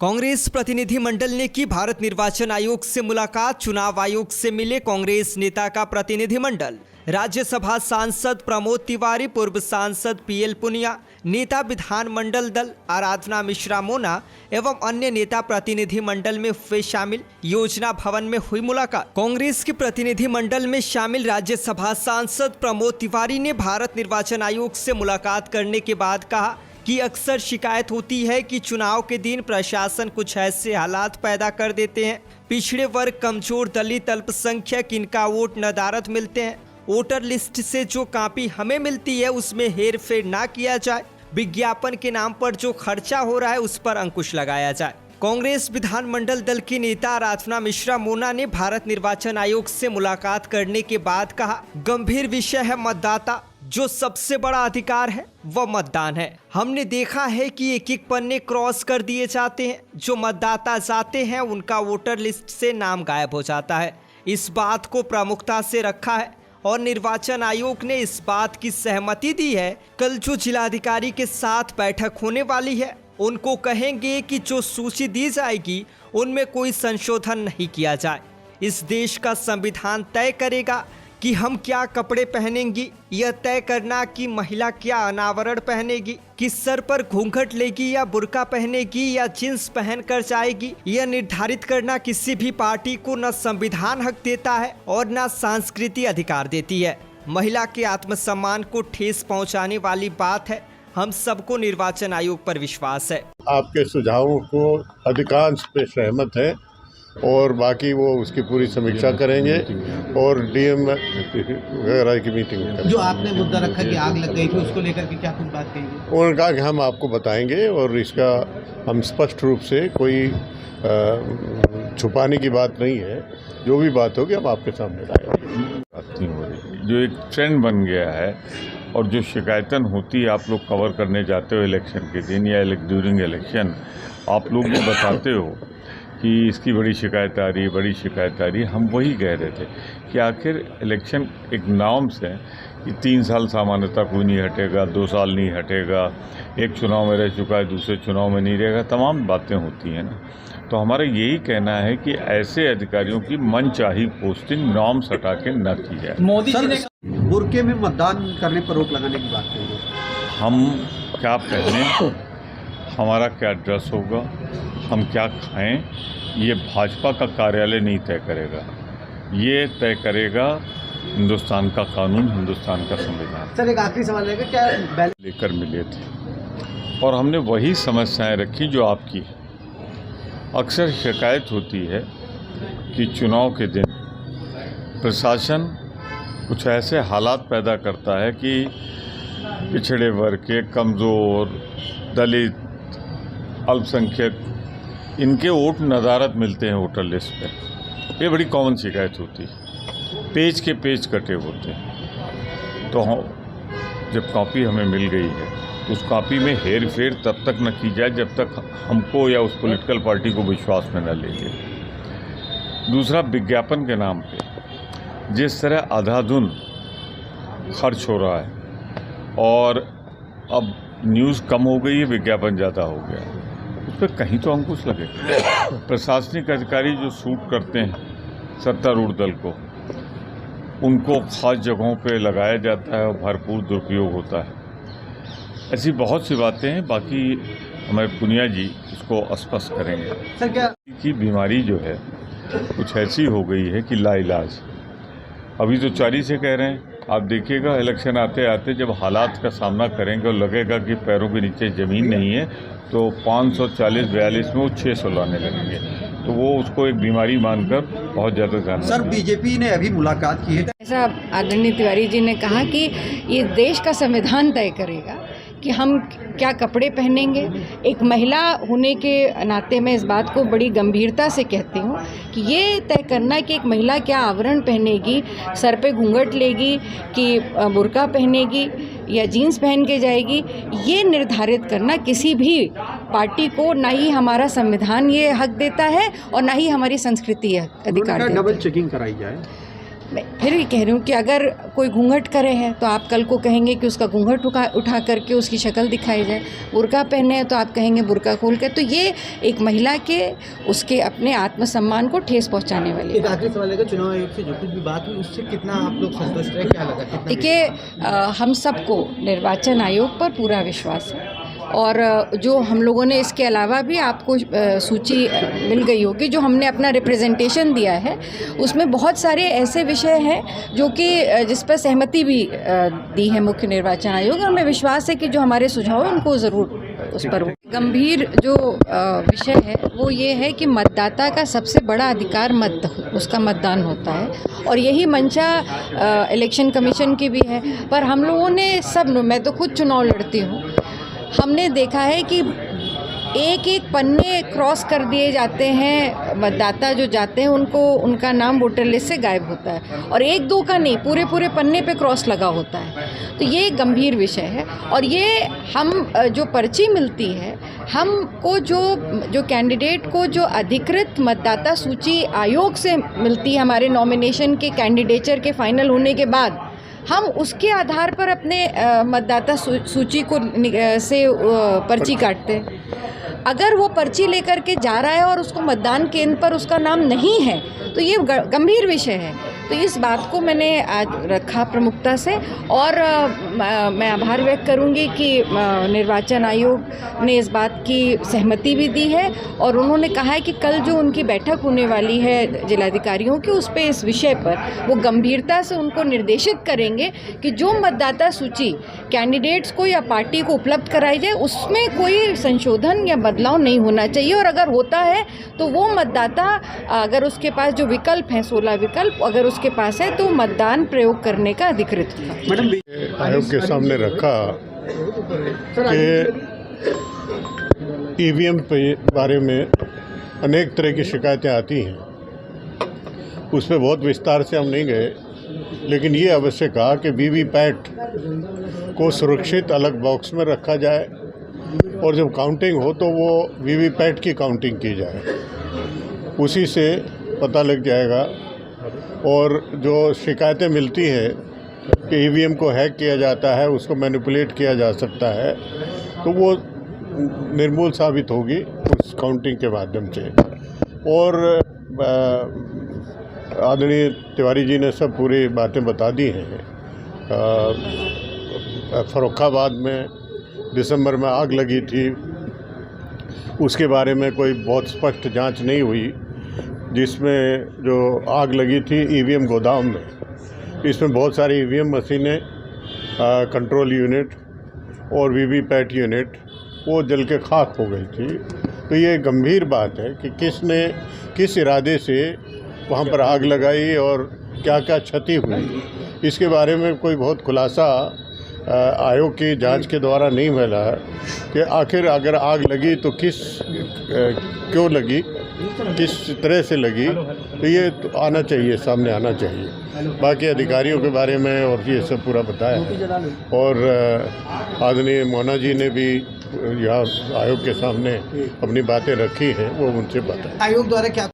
कांग्रेस प्रतिनिधिमंडल ने की भारत निर्वाचन आयोग से मुलाकात। चुनाव आयोग से मिले कांग्रेस नेता का प्रतिनिधिमंडल। राज्यसभा सांसद प्रमोद तिवारी, पूर्व सांसद पीएल पुनिया, नेता विधानमंडल दल आराधना मिश्रा मोना एवं अन्य नेता प्रतिनिधिमंडल में हुए शामिल। योजना भवन में हुई मुलाकात। कांग्रेस के प्रतिनिधिमंडल में शामिल राज्यसभा सांसद प्रमोद तिवारी ने भारत निर्वाचन आयोग से मुलाकात करने के बाद कहा कि अक्सर शिकायत होती है कि चुनाव के दिन प्रशासन कुछ ऐसे हालात पैदा कर देते हैं, पिछड़े वर्ग, कमजोर, दलित, अल्पसंख्यक, इनका वोट नदारद मिलते हैं। वोटर लिस्ट से जो कॉपी हमें मिलती है उसमें हेर फेर ना किया जाए। विज्ञापन के नाम पर जो खर्चा हो रहा है उस पर अंकुश लगाया जाए। कांग्रेस विधानमंडल दल की नेता आराधना मिश्रा मोना ने भारत निर्वाचन आयोग से मुलाकात करने के बाद कहा, गंभीर विषय है मतदाता, जो सबसे बड़ा अधिकार है वह मतदान है। हमने देखा है कि एक एक पन्ने क्रॉस कर दिए जाते हैं। जो मतदाता जाते हैं उनका वोटर लिस्ट से नाम गायब हो जाता है। इस बात को प्रमुखता से रखा है और निर्वाचन आयोग ने इस बात की सहमति दी है। कल जो जिलाधिकारी के साथ बैठक होने वाली है उनको कहेंगे कि जो सूची दी जाएगी उनमें कोई संशोधन नहीं किया जाए। इस देश का संविधान तय करेगा कि हम क्या कपड़े पहनेंगी। यह तय करना कि महिला क्या अनावरण पहनेगी, किस सर पर घूंघट लेगी या बुर्का पहनेगी या जींस पहनकर जाएगी, यह निर्धारित करना किसी भी पार्टी को न संविधान हक देता है और न सांस्कृतिक अधिकार देती है। महिला के आत्मसम्मान को ठेस पहुंचाने वाली बात है। हम सबको निर्वाचन आयोग पर विश्वास है। आपके सुझावों को अधिकांश पे सहमत है और बाकी वो उसकी पूरी समीक्षा करेंगे और डीएम वगैरह की मीटिंग करेंगे। जो आपने मुद्दा रखा कि आग लग गई थी उसको लेकर के क्या कुछ बात कहेंगे? उन्होंने कहा कि हम आपको बताएंगे और इसका हम स्पष्ट रूप से कोई छुपाने की बात नहीं है। जो भी बात होगी हम आपके सामने लाएंगे। जो एक ट्रेंड बन गया है और जो शिकायतन होती है, आप लोग कवर करने जाते हो इलेक्शन के दिन या ड्यूरिंग इलेक्शन, आप लोग ये बताते हो कि इसकी बड़ी शिकायत आ रही है, बड़ी शिकायत आ रही है। हम वही कह रहे थे कि आखिर इलेक्शन एक नॉर्म्स है कि 3 साल सामान्यता कोई नहीं हटेगा, 2 साल नहीं हटेगा, एक चुनाव में रह चुका है दूसरे चुनाव में नहीं रहेगा, तमाम बातें होती हैं ना। तो हमारा यही कहना है कि ऐसे अधिकारियों की मनचाही पोस्टिंग नॉर्म्स हटा के न की जाए। मोदी जी ने बुर्के में मतदान करने पर रोक लगाने की बात कही। हम क्या पहने, हमारा क्या ड्रेस होगा, हम क्या खाएं, ये भाजपा का कार्यालय नहीं तय करेगा। ये तय करेगा हिंदुस्तान का कानून, हिंदुस्तान का संविधान। सर, एक आखिरी सवाल है, क्या लेकर मिले थे और हमने वही समस्याएं रखी जो आपकी है। अक्सर शिकायत होती है कि चुनाव के दिन प्रशासन कुछ ऐसे हालात पैदा करता है कि पिछड़े वर्ग के, कमज़ोर, दलित, अल्पसंख्यक, इनके वोट नदारद मिलते हैं वोटर लिस्ट पे। ये बड़ी कॉमन शिकायत होती है। पेज के पेज कटे होते हैं। तो जब कॉपी हमें मिल गई है तो उस कॉपी में हेर फेर तब तक न की जाए जब तक हमको या उस पॉलिटिकल पार्टी को विश्वास में न ले ले। दूसरा, विज्ञापन के नाम पे जिस तरह अंधाधुंध खर्च हो रहा है और अब न्यूज़ कम हो गई है, विज्ञापन ज़्यादा हो गया है, उस पर कहीं तो अंकुश लगे। प्रशासनिक अधिकारी जो सूट करते हैं सत्तारूढ़ दल को, उनको खास जगहों पे लगाया जाता है और भरपूर दुरुपयोग होता है। ऐसी बहुत सी बातें हैं। बाकी हमारे पुनिया जी इसको स्पष्ट करेंगे। सर, क्या की बीमारी जो है कुछ ऐसी हो गई है कि लाइलाज। अभी तो चारी से कह रहे हैं, आप देखिएगा इलेक्शन आते आते जब हालात का सामना करेंगे और लगेगा कि पैरों के नीचे ज़मीन नहीं है तो 540-42 में वो 600 लाने लगेंगे। तो वो उसको एक बीमारी मानकर बहुत ज़्यादा ध्यान। सर, बीजेपी ने अभी मुलाकात की है। ऐसा आदरणीय तिवारी जी ने कहा कि ये देश का संविधान तय करेगा कि हम क्या कपड़े पहनेंगे। एक महिला होने के नाते मैं इस बात को बड़ी गंभीरता से कहती हूँ कि ये तय करना कि एक महिला क्या आवरण पहनेगी, सर पे घूंघट लेगी कि बुर्का पहनेगी या जीन्स पहन के जाएगी, ये निर्धारित करना किसी भी पार्टी को ना ही हमारा संविधान ये हक देता है और ना ही हमारी संस्कृति अधिकार देता है। डबल चेकिंग कराई जाए। मैं फिर भी कह रही हूँ कि अगर कोई घूंघट करे है तो आप कल को कहेंगे कि उसका घूंघट उठा करके उसकी शक्ल दिखाई जाए, बुर्का पहने हैं तो आप कहेंगे बुर्का खोल के। तो ये एक महिला के उसके अपने आत्मसम्मान को ठेस पहुंचाने वाली एक आखिरी सवाल है, चुनाव आयोग से जो कुछ भी बात हुई उससे कितना आप लोग संतुष्ट रहे, क्या लगा, कितना? देखिए, हम सबको निर्वाचन आयोग पर पूरा विश्वास है और जो हम लोगों ने इसके अलावा भी आपको सूची मिल गई होगी, जो हमने अपना रिप्रेजेंटेशन दिया है उसमें बहुत सारे ऐसे विषय हैं जो कि जिस पर सहमति भी दी है मुख्य निर्वाचन आयोग, और हमें विश्वास है कि जो हमारे सुझाव हैं उनको ज़रूर उस पर गंभीर जो विषय है वो ये है कि मतदाता का सबसे बड़ा अधिकार उसका मतदान होता है, और यही मंशा इलेक्शन कमीशन की भी है। पर हम लोगों ने मैं तो खुद चुनाव लड़ती हूँ, हमने देखा है कि एक एक पन्ने क्रॉस कर दिए जाते हैं, मतदाता जो जाते हैं उनको उनका नाम वोटर लिस्ट से गायब होता है, और एक दो का नहीं, पूरे पूरे पन्ने पे क्रॉस लगा होता है। तो ये गंभीर विषय है, और ये हम जो पर्ची मिलती है हमको, जो कैंडिडेट को जो अधिकृत मतदाता सूची आयोग से मिलती है हमारे नॉमिनेशन के कैंडिडेचर के फाइनल होने के बाद, हम उसके आधार पर अपने मतदाता सूची को से पर्ची काटते हैं। अगर वो पर्ची लेकर के जा रहा है और उसको मतदान केंद्र पर उसका नाम नहीं है तो ये गंभीर विषय है। तो इस बात को मैंने आज रखा प्रमुखता से, और मैं आभार व्यक्त करूंगी कि निर्वाचन आयोग ने इस बात की सहमति भी दी है, और उन्होंने कहा है कि कल जो उनकी बैठक होने वाली है जिलाधिकारियों की, उस पे इस विषय पर वो गंभीरता से उनको निर्देशित करेंगे कि जो मतदाता सूची कैंडिडेट्स को या पार्टी को उपलब्ध कराई जाए उसमें कोई संशोधन या बदलाव नहीं होना चाहिए, और अगर होता है तो वो मतदाता, अगर उसके पास जो विकल्प हैं 16 विकल्प अगर उसके पास है तो मतदान प्रयोग करने का अधिकृत होगा। मैडम, आयोग के सामने रखा कि ईवीएम के बारे में अनेक तरह की शिकायतें आती हैं, उस पर बहुत विस्तार से हम नहीं गए, लेकिन ये अवश्य कहा कि वीवीपैट को सुरक्षित अलग बॉक्स में रखा जाए, और जब काउंटिंग हो तो वो वीवीपैट की काउंटिंग की जाए, उसी से पता लग जाएगा। और जो शिकायतें मिलती हैं कि ईवीएम को हैक किया जाता है, उसको मैनिपुलेट किया जा सकता है, तो वो निर्मूल साबित होगी उस काउंटिंग के माध्यम से। और आदरणीय तिवारी जी ने सब पूरी बातें बता दी हैं। फर्रुखाबाद में दिसंबर में आग लगी थी, उसके बारे में कोई बहुत स्पष्ट जांच नहीं हुई, जिसमें जो आग लगी थी ईवीएम गोदाम में, इसमें बहुत सारी ईवीएम मशीनें, कंट्रोल यूनिट और वीवीपैट यूनिट वो जल के खाक हो गई थी। तो ये गंभीर बात है कि किसने किस इरादे से वहाँ पर आग लगाई और क्या क्या क्षति हुई, इसके बारे में कोई बहुत खुलासा आयोग की जांच के द्वारा नहीं मिला है कि आखिर अगर आग लगी तो क्यों लगी, किस तरह से लगी, तो ये तो आना चाहिए, सामने आना चाहिए। बाकी अधिकारियों के बारे में और ये सब पूरा बताया है, और आदरणीय मोना जी ने भी यहाँ आयोग के सामने अपनी बातें रखी हैं, वो उनसे बताया। आयोग द्वारा क्या